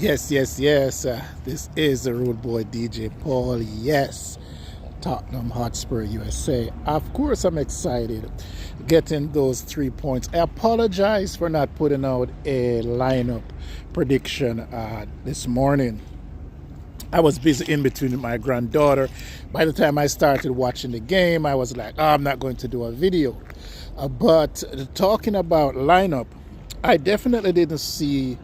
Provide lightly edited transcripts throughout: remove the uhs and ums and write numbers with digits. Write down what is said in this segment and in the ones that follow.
Yes. This is the Road Boy DJ Paul. Yes, Tottenham Hotspur USA. Of course, I'm excited getting those 3 points. I apologize for not putting out a lineup prediction this morning. I was busy in between with my granddaughter. By the time I started watching the game, I was like, I'm not going to do a video. But talking about lineup, I definitely didn't see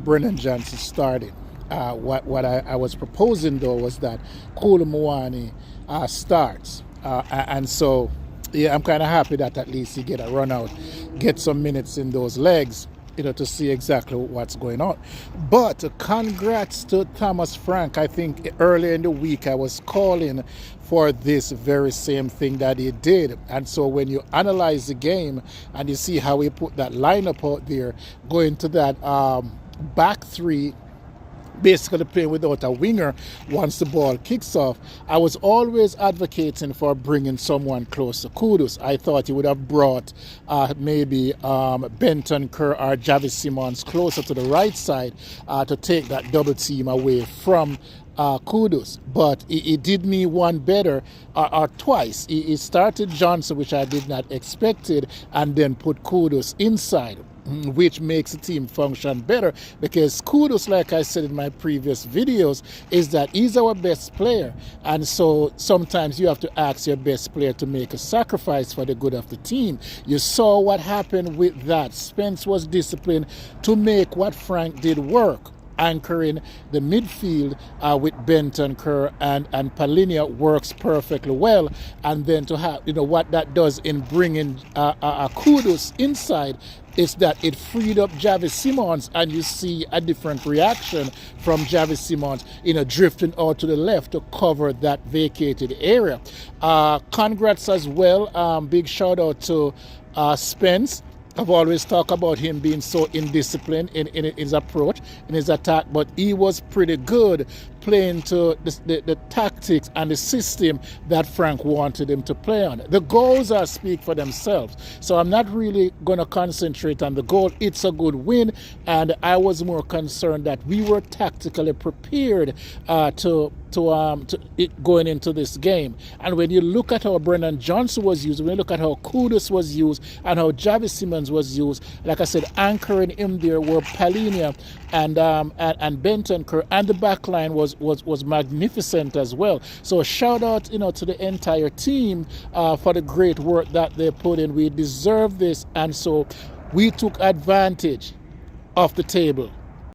Brennan Johnson starting. What I was proposing though was that Kolo Muani starts, and so yeah, I'm kind of happy that at least he get a run out, get some minutes in those legs, to see exactly what's going on. But congrats to Thomas Frank. I think earlier in the week I was calling for this very same thing that he did. And so when you analyze the game and you see how he put that lineup out there, going to that back three, basically playing without a winger once the ball kicks off. I was always advocating for bringing someone close to Kudus. I thought he would have brought maybe Benton Kerr or Javis Simmons closer to the right side to take that double team away from Kudus, but he did me one better or twice. He started Johnson, which I did not expected, and then put Kudus inside, which makes the team function better, because Kudus, like I said in my previous videos, is that he's our best player, and so sometimes you have to ask your best player to make a sacrifice for the good of the team. You saw what happened with that. Spence was disciplined to make what Frank did work, anchoring the midfield with Benton Kerr and Palinia works perfectly well. And then to have, what that does in bringing Kudus inside is that it freed up Javis Simmons, and you see a different reaction from Javis Simmons, drifting out to the left to cover that vacated area. Congrats as well. Big shout out to Spence. I've always talked about him being so indisciplined in his approach, in his attack, but he was pretty good playing to the tactics and the system that Frank wanted him to play on. The goals speak for themselves, so I'm not really going to concentrate on the goal. It's a good win, and I was more concerned that we were tactically prepared to it going into this game. And when you look at how Brennan Johnson was used, when you look at how Kudus was used and how Javis Simmons was used, like I said, anchoring him there were Palinia and Benton Kerr, and the back line was magnificent as well. So shout out to the entire team for the great work that they put in. We deserve this, and so we took advantage of the table.